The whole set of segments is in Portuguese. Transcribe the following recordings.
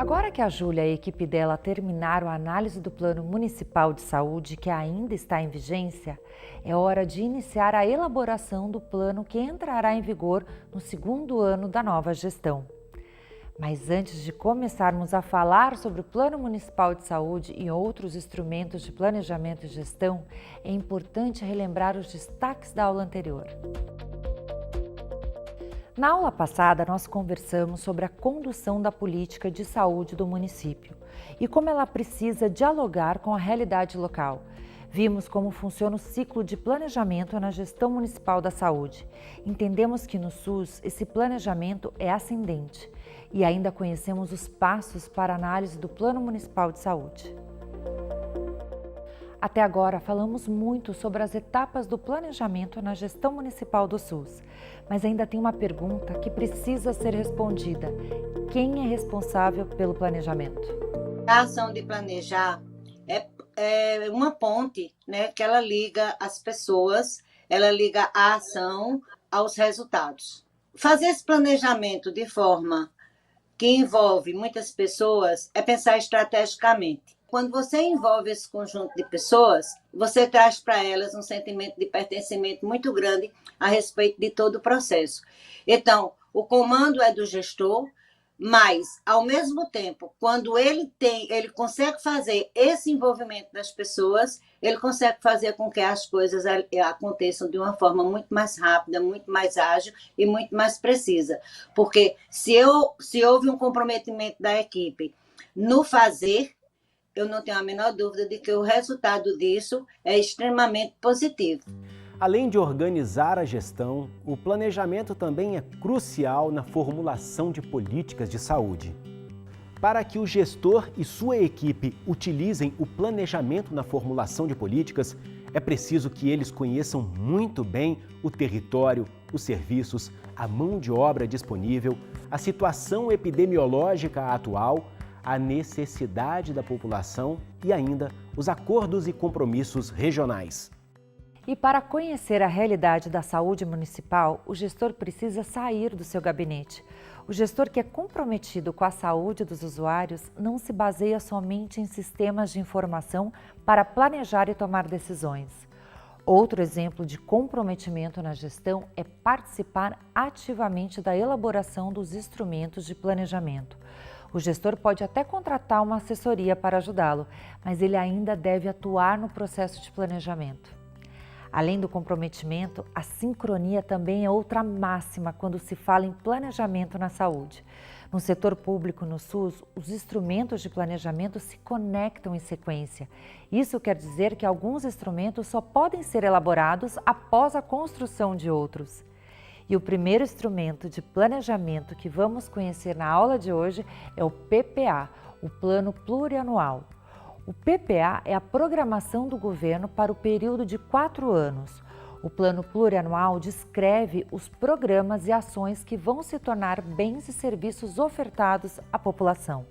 Agora que a Júlia e a equipe dela terminaram a análise do Plano Municipal de Saúde, que ainda está em vigência, é hora de iniciar a elaboração do plano que entrará em vigor no segundo ano da nova gestão. Mas antes de começarmos a falar sobre o Plano Municipal de Saúde e outros instrumentos de planejamento e gestão, é importante relembrar os destaques da aula anterior. Na aula passada, nós conversamos sobre a condução da política de saúde do município e como ela precisa dialogar com a realidade local. Vimos como funciona o ciclo de planejamento na gestão municipal da saúde. Entendemos que no SUS esse planejamento é ascendente e ainda conhecemos os passos para a análise do Plano Municipal de Saúde. Até agora falamos muito sobre as etapas do planejamento na gestão municipal do SUS, mas ainda tem uma pergunta que precisa ser respondida: quem é responsável pelo planejamento? A ação de planejar é uma ponte, né, que ela liga as pessoas, ela liga a ação aos resultados. Fazer esse planejamento de forma que envolve muitas pessoas é pensar estrategicamente. Quando você envolve esse conjunto de pessoas, você traz para elas um sentimento de pertencimento muito grande a respeito de todo o processo. Então, o comando é do gestor, mas, ao mesmo tempo, quando ele consegue fazer esse envolvimento das pessoas, ele consegue fazer com que as coisas aconteçam de uma forma muito mais rápida, muito mais ágil e muito mais precisa. Porque se houve um comprometimento da equipe no fazer, eu não tenho a menor dúvida de que o resultado disso é extremamente positivo. Além de organizar a gestão, o planejamento também é crucial na formulação de políticas de saúde. Para que o gestor e sua equipe utilizem o planejamento na formulação de políticas, é preciso que eles conheçam muito bem o território, os serviços, a mão de obra disponível, a situação epidemiológica atual, a necessidade da população e ainda os acordos e compromissos regionais. E para conhecer a realidade da saúde municipal, o gestor precisa sair do seu gabinete. O gestor que é comprometido com a saúde dos usuários não se baseia somente em sistemas de informação para planejar e tomar decisões. Outro exemplo de comprometimento na gestão é participar ativamente da elaboração dos instrumentos de planejamento. O gestor pode até contratar uma assessoria para ajudá-lo, mas ele ainda deve atuar no processo de planejamento. Além do comprometimento, a sincronia também é outra máxima quando se fala em planejamento na saúde. No setor público, no SUS, os instrumentos de planejamento se conectam em sequência. Isso quer dizer que alguns instrumentos só podem ser elaborados após a construção de outros. E o primeiro instrumento de planejamento que vamos conhecer na aula de hoje é o PPA, o Plano Plurianual. O PPA é a programação do governo para o período de 4 anos. O Plano Plurianual descreve os programas e ações que vão se tornar bens e serviços ofertados à população.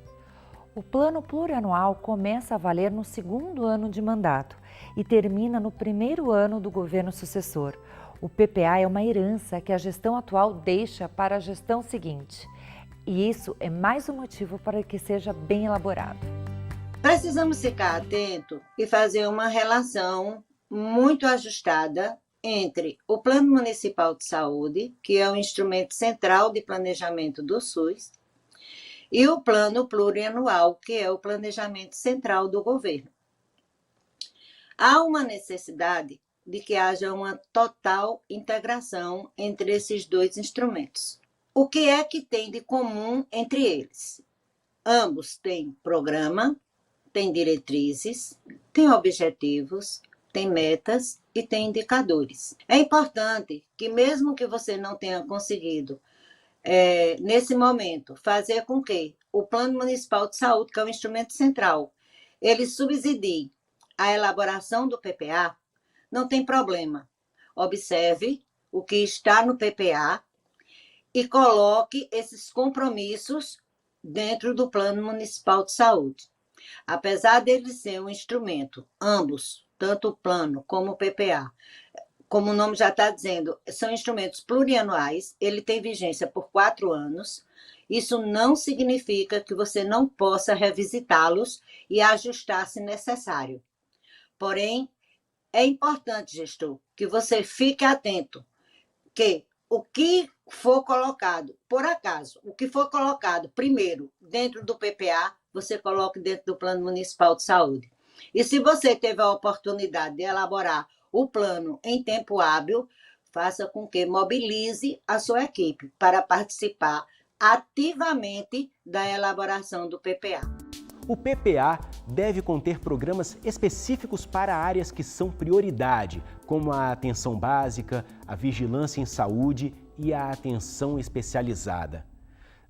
O Plano Plurianual começa a valer no segundo ano de mandato e termina no primeiro ano do governo sucessor. O PPA é uma herança que a gestão atual deixa para a gestão seguinte. E isso é mais um motivo para que seja bem elaborado. Precisamos ficar atento e fazer uma relação muito ajustada entre o Plano Municipal de Saúde, que é o instrumento central de planejamento do SUS, e o Plano Plurianual, que é o planejamento central do governo. Há uma necessidade de que haja uma total integração entre esses dois instrumentos. O que é que tem de comum entre eles? Ambos têm programa, têm diretrizes, têm objetivos, têm metas e têm indicadores. É importante que, mesmo que você não tenha conseguido, nesse momento, fazer com que o Plano Municipal de Saúde, que é o instrumento central, ele subsidie a elaboração do PPA, não tem problema. Observe o que está no PPA e coloque esses compromissos dentro do Plano Municipal de Saúde. Apesar dele ser um instrumento, ambos, tanto o plano como o PPA, como o nome já está dizendo, são instrumentos plurianuais, ele tem vigência por 4 anos. Isso não significa que você não possa revisitá-los e ajustar se necessário. Porém, é importante, gestor, que você fique atento, que o que for colocado, por acaso, o que for colocado primeiro dentro do PPA, você coloque dentro do Plano Municipal de Saúde. E se você teve a oportunidade de elaborar o plano em tempo hábil, faça com que mobilize a sua equipe para participar ativamente da elaboração do PPA. O PPA deve conter programas específicos para áreas que são prioridade, como a atenção básica, a vigilância em saúde e a atenção especializada.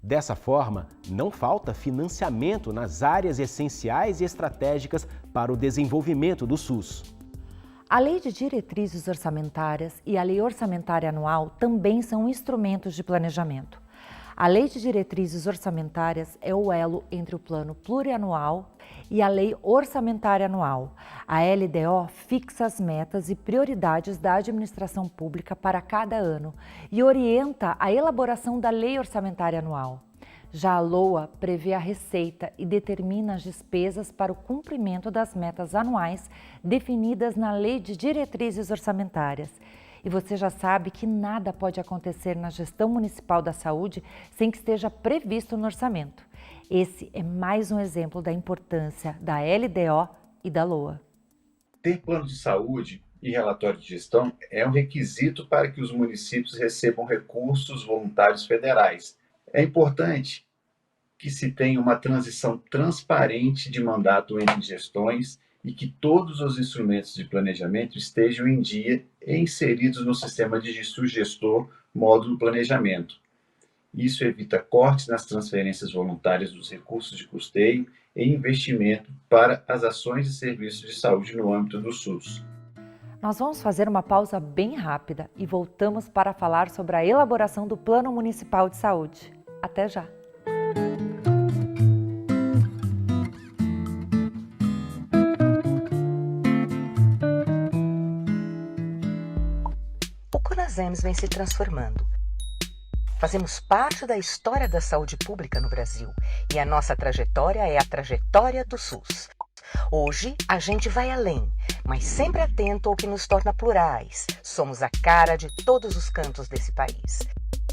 Dessa forma, não falta financiamento nas áreas essenciais e estratégicas para o desenvolvimento do SUS. A Lei de Diretrizes Orçamentárias e a Lei Orçamentária Anual também são instrumentos de planejamento. A Lei de Diretrizes Orçamentárias é o elo entre o Plano Plurianual e a Lei Orçamentária Anual. A LDO fixa as metas e prioridades da administração pública para cada ano e orienta a elaboração da Lei Orçamentária Anual. Já a LOA prevê a receita e determina as despesas para o cumprimento das metas anuais definidas na Lei de Diretrizes Orçamentárias. E você já sabe que nada pode acontecer na gestão municipal da saúde sem que esteja previsto no orçamento. Esse é mais um exemplo da importância da LDO e da LOA. Ter plano de saúde e relatório de gestão é um requisito para que os municípios recebam recursos voluntários federais. É importante que se tenha uma transição transparente de mandato entre gestões e que todos os instrumentos de planejamento estejam em dia e inseridos no sistema de sugestor módulo planejamento. Isso evita cortes nas transferências voluntárias dos recursos de custeio e investimento para as ações e serviços de saúde no âmbito do SUS. Nós vamos fazer uma pausa bem rápida e voltamos para falar sobre a elaboração do Plano Municipal de Saúde. Até já! O CONASEMS vem se transformando. Fazemos parte da história da saúde pública no Brasil e a nossa trajetória é a trajetória do SUS. Hoje, a gente vai além, mas sempre atento ao que nos torna plurais. Somos a cara de todos os cantos desse país.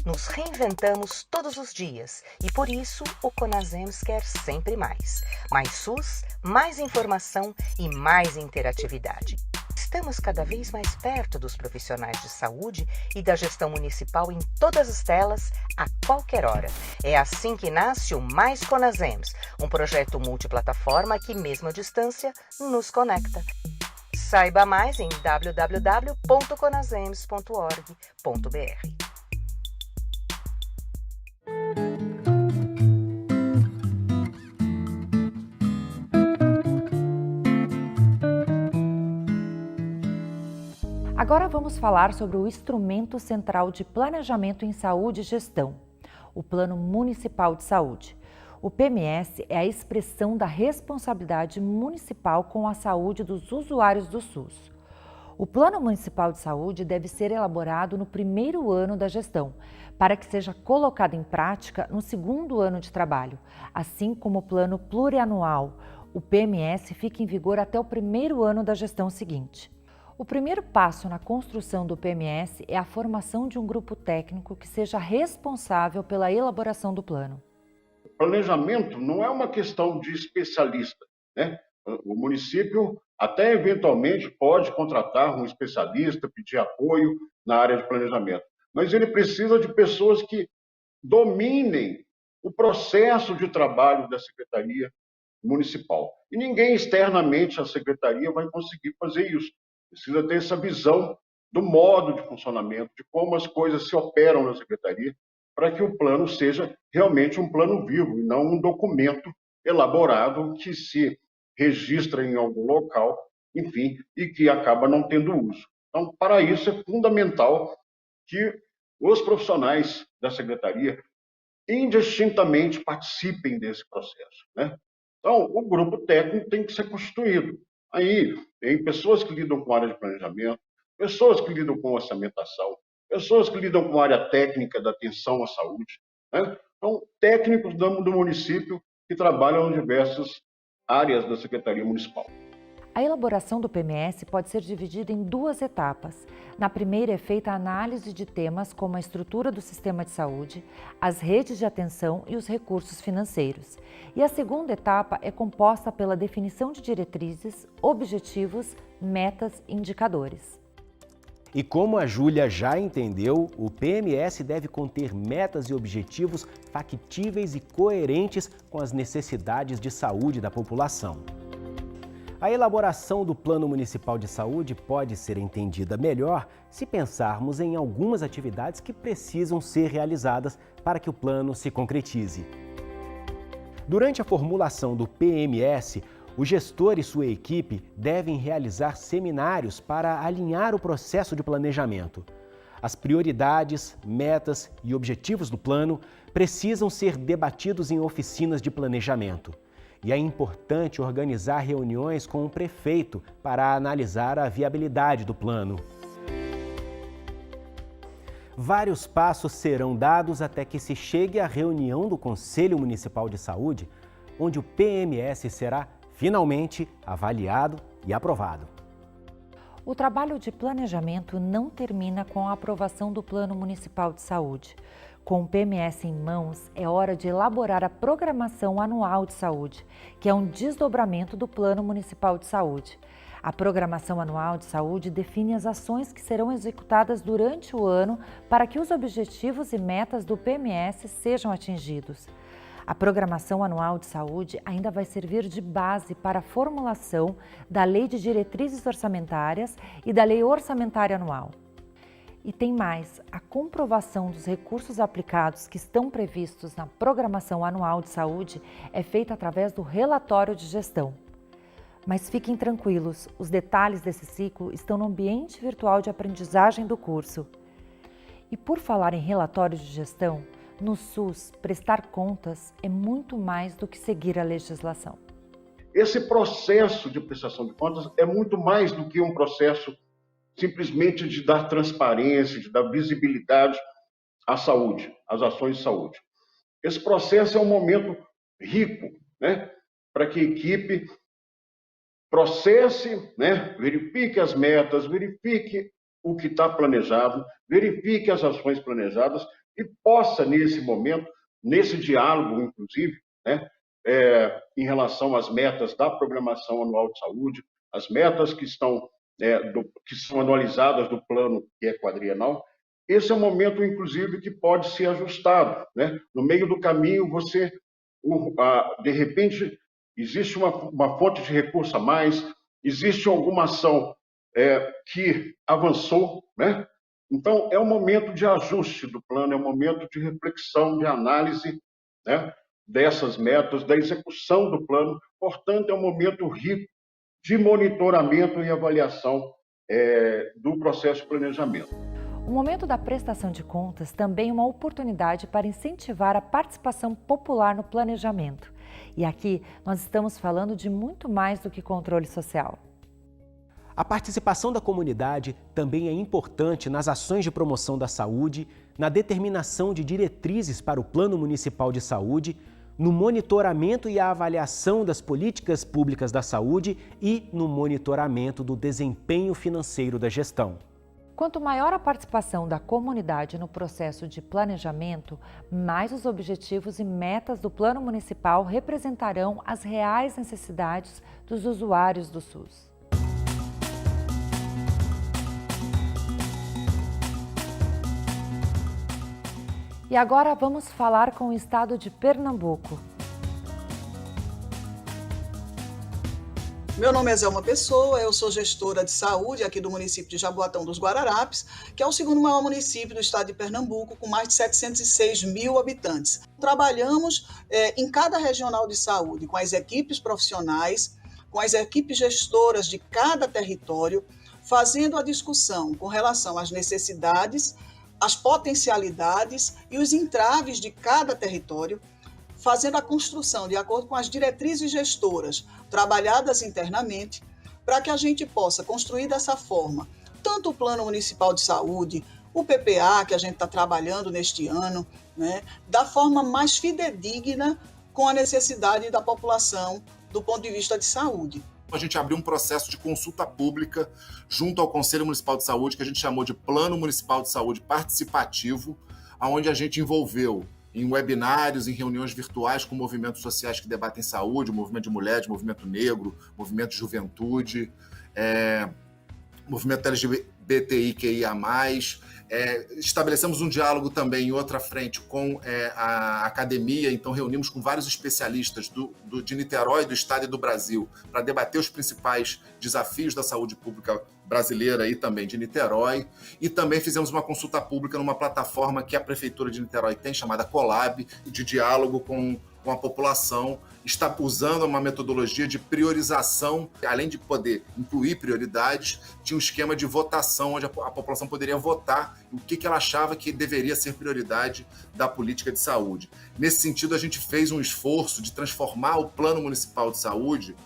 Nos reinventamos todos os dias e, por isso, o CONASEMS quer sempre mais. Mais SUS, mais informação e mais interatividade. Estamos cada vez mais perto dos profissionais de saúde e da gestão municipal em todas as telas, a qualquer hora. É assim que nasce o Mais CONASEMS, um projeto multiplataforma que, mesmo à distância, nos conecta. Saiba mais em www.conasems.org.br. Agora vamos falar sobre o Instrumento Central de Planejamento em Saúde e Gestão, o Plano Municipal de Saúde. O PMS é a expressão da responsabilidade municipal com a saúde dos usuários do SUS. O Plano Municipal de Saúde deve ser elaborado no primeiro ano da gestão, para que seja colocado em prática no segundo ano de trabalho, assim como o Plano Plurianual. O PMS fica em vigor até o primeiro ano da gestão seguinte. O primeiro passo na construção do PMS é a formação de um grupo técnico que seja responsável pela elaboração do plano. Planejamento não é uma questão de especialista, né? O município até eventualmente pode contratar um especialista, pedir apoio na área de planejamento, mas ele precisa de pessoas que dominem o processo de trabalho da Secretaria Municipal. E ninguém externamente à Secretaria vai conseguir fazer isso. Precisa ter essa visão do modo de funcionamento, de como as coisas se operam na Secretaria, para que o plano seja realmente um plano vivo e não um documento elaborado que se registra em algum local, enfim, e que acaba não tendo uso. Então, para isso é fundamental que os profissionais da Secretaria indistintamente participem desse processo, né? Então, o grupo técnico tem que ser constituído. Aí, tem pessoas que lidam com a área de planejamento, pessoas que lidam com orçamentação, pessoas que lidam com a área técnica da atenção à saúde, né? Então, técnicos do município que trabalham em diversas áreas da Secretaria Municipal. A elaboração do PMS pode ser dividida em duas etapas. Na primeira é feita a análise de temas como a estrutura do sistema de saúde, as redes de atenção e os recursos financeiros. E a segunda etapa é composta pela definição de diretrizes, objetivos, metas e indicadores. E como a Júlia já entendeu, o PMS deve conter metas e objetivos factíveis e coerentes com as necessidades de saúde da população. A elaboração do Plano Municipal de Saúde pode ser entendida melhor se pensarmos em algumas atividades que precisam ser realizadas para que o plano se concretize. Durante a formulação do PMS, o gestor e sua equipe devem realizar seminários para alinhar o processo de planejamento. As prioridades, metas e objetivos do plano precisam ser debatidos em oficinas de planejamento. E é importante organizar reuniões com o prefeito para analisar a viabilidade do plano. Vários passos serão dados até que se chegue à reunião do Conselho Municipal de Saúde, onde o PMS será finalmente avaliado e aprovado. O trabalho de planejamento não termina com a aprovação do Plano Municipal de Saúde. Com o PMS em mãos, é hora de elaborar a Programação Anual de Saúde, que é um desdobramento do Plano Municipal de Saúde. A Programação Anual de Saúde define as ações que serão executadas durante o ano para que os objetivos e metas do PMS sejam atingidos. A Programação Anual de Saúde ainda vai servir de base para a formulação da Lei de Diretrizes Orçamentárias e da Lei Orçamentária Anual. E tem mais, a comprovação dos recursos aplicados que estão previstos na Programação Anual de Saúde é feita através do relatório de gestão. Mas fiquem tranquilos, os detalhes desse ciclo estão no ambiente virtual de aprendizagem do curso. E por falar em relatório de gestão, no SUS, prestar contas é muito mais do que seguir a legislação. Esse processo de prestação de contas é muito mais do que um processo simplesmente de dar transparência, de dar visibilidade à saúde, às ações de saúde. Esse processo é um momento rico, né, para que a equipe processe, né, verifique as metas, verifique o que está planejado, verifique as ações planejadas e possa, nesse momento, nesse diálogo, inclusive, né, em relação às metas da Programação Anual de Saúde, as metas que são anualizadas do plano, que é quadrienal, esse é um momento, inclusive, que pode ser ajustado, né? No meio do caminho, de repente, existe uma fonte de recurso a mais, existe alguma ação que avançou, né? Então, é um momento de ajuste do plano, é um momento de reflexão, de análise, né, dessas metas, da execução do plano. Portanto, é um momento rico de monitoramento e avaliação do processo de planejamento. O momento da prestação de contas também é uma oportunidade para incentivar a participação popular no planejamento. E aqui nós estamos falando de muito mais do que controle social. A participação da comunidade também é importante nas ações de promoção da saúde, na determinação de diretrizes para o Plano Municipal de Saúde, no monitoramento e a avaliação das políticas públicas da saúde e no monitoramento do desempenho financeiro da gestão. Quanto maior a participação da comunidade no processo de planejamento, mais os objetivos e metas do Plano Municipal representarão as reais necessidades dos usuários do SUS. E agora vamos falar com o estado de Pernambuco. Meu nome é Zelma Pessoa, eu sou gestora de saúde aqui do município de Jaboatão dos Guararapes, que é o segundo maior município do estado de Pernambuco, com mais de 706 mil habitantes. Trabalhamos em cada regional de saúde com as equipes profissionais, com as equipes gestoras de cada território, fazendo a discussão com relação às necessidades, as potencialidades e os entraves de cada território, fazendo a construção de acordo com as diretrizes gestoras trabalhadas internamente, para que a gente possa construir dessa forma tanto o Plano Municipal de Saúde, o PPA, que a gente está trabalhando neste ano, né, da forma mais fidedigna com a necessidade da população do ponto de vista de saúde. A gente abriu um processo de consulta pública junto ao Conselho Municipal de Saúde, que a gente chamou de Plano Municipal de Saúde Participativo, onde a gente envolveu em webinários, em reuniões virtuais com movimentos sociais que debatem saúde, o movimento de mulheres, movimento negro, movimento de juventude, movimento LGBTIQIA+. Estabelecemos um diálogo também em outra frente com a academia, então reunimos com vários especialistas de Niterói, do Estado e do Brasil para debater os principais desafios da saúde pública brasileira e também de Niterói, e também fizemos uma consulta pública numa plataforma que a Prefeitura de Niterói tem, chamada Colab, de diálogo com a população, está usando uma metodologia de priorização, além de poder incluir prioridades, tinha um esquema de votação, onde a população poderia votar o que ela achava que deveria ser prioridade da política de saúde. Nesse sentido, a gente fez um esforço de transformar o Plano Municipal de Saúde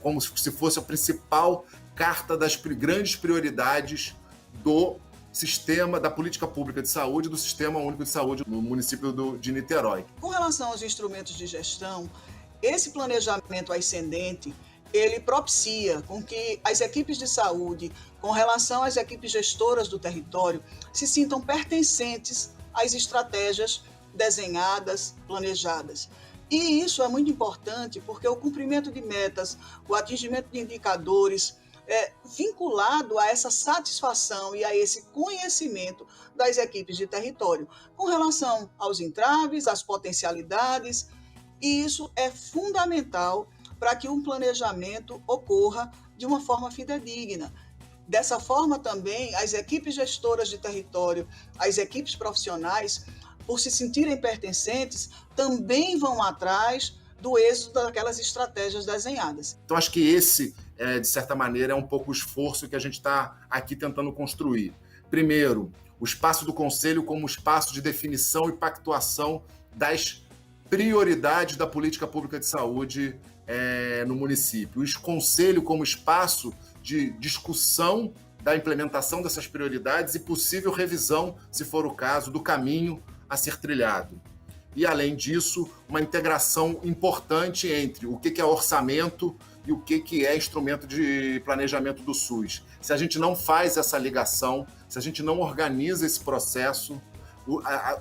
como se fosse a principal carta das grandes prioridades do sistema da política pública de saúde, do Sistema Único de Saúde no município de Niterói. Com relação aos instrumentos de gestão, esse planejamento ascendente, ele propicia com que as equipes de saúde, com relação às equipes gestoras do território, se sintam pertencentes às estratégias desenhadas, planejadas. E isso é muito importante porque o cumprimento de metas, o atingimento de indicadores, vinculado a essa satisfação e a esse conhecimento das equipes de território, com relação aos entraves, às potencialidades, e isso é fundamental para que um planejamento ocorra de uma forma fidedigna. Dessa forma também, as equipes gestoras de território, as equipes profissionais, por se sentirem pertencentes, também vão atrás do êxito daquelas estratégias desenhadas. Então, acho que esse, de certa maneira, é um pouco o esforço que a gente está aqui tentando construir. Primeiro, o espaço do Conselho como espaço de definição e pactuação das prioridades da política pública de saúde no município. O Conselho como espaço de discussão da implementação dessas prioridades e possível revisão, se for o caso, do caminho a ser trilhado. E, além disso, uma integração importante entre o que é orçamento e o que é instrumento de planejamento do SUS. Se a gente não faz essa ligação, se a gente não organiza esse processo,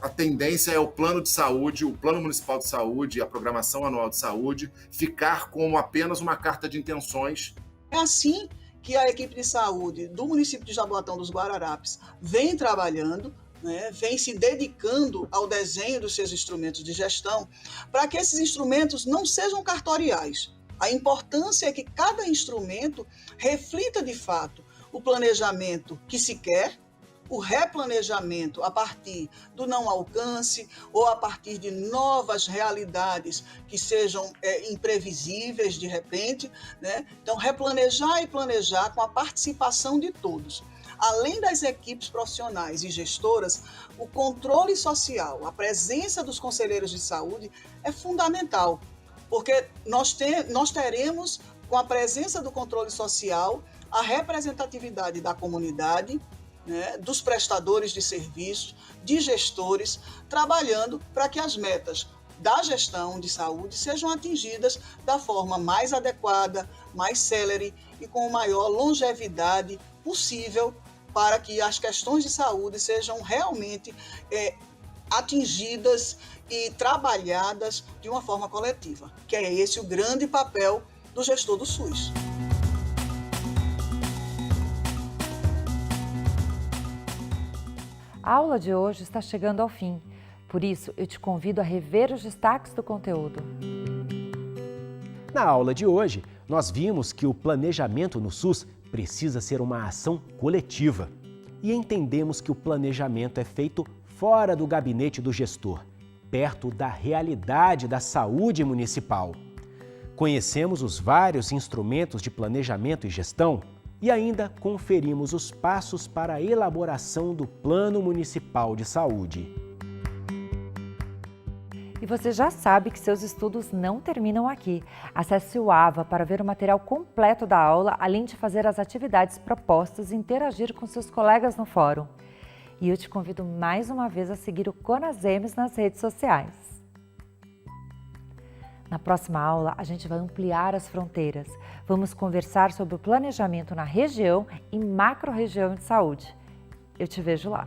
a tendência é o plano de saúde, o plano municipal de saúde, a programação anual de saúde, ficar como apenas uma carta de intenções. É assim que a equipe de saúde do município de Jaboatão dos Guararapes vem trabalhando, vem se dedicando ao desenho dos seus instrumentos de gestão, para que esses instrumentos não sejam cartoriais. A importância é que cada instrumento reflita, de fato, o planejamento que se quer, o replanejamento a partir do não alcance ou a partir de novas realidades que sejam imprevisíveis de repente, Então, replanejar e planejar com a participação de todos. Além das equipes profissionais e gestoras, o controle social, a presença dos conselheiros de saúde é fundamental, porque nós teremos, com a presença do controle social, a representatividade da comunidade, dos prestadores de serviços, de gestores, trabalhando para que as metas da gestão de saúde sejam atingidas da forma mais adequada, mais célere e com maior longevidade possível, para que as questões de saúde sejam realmente atingidas e trabalhadas de uma forma coletiva, que é esse o grande papel do gestor do SUS. A aula de hoje está chegando ao fim, por isso eu te convido a rever os destaques do conteúdo. Na aula de hoje, nós vimos que o planejamento no SUS precisa ser uma ação coletiva. E entendemos que o planejamento é feito fora do gabinete do gestor, perto da realidade da saúde municipal. Conhecemos os vários instrumentos de planejamento e gestão e ainda conferimos os passos para a elaboração do Plano Municipal de Saúde. E você já sabe que seus estudos não terminam aqui. Acesse o AVA para ver o material completo da aula, além de fazer as atividades propostas e interagir com seus colegas no fórum. E eu te convido mais uma vez a seguir o Conasems nas redes sociais. Na próxima aula, a gente vai ampliar as fronteiras. Vamos conversar sobre o planejamento na região e macro-região de saúde. Eu te vejo lá.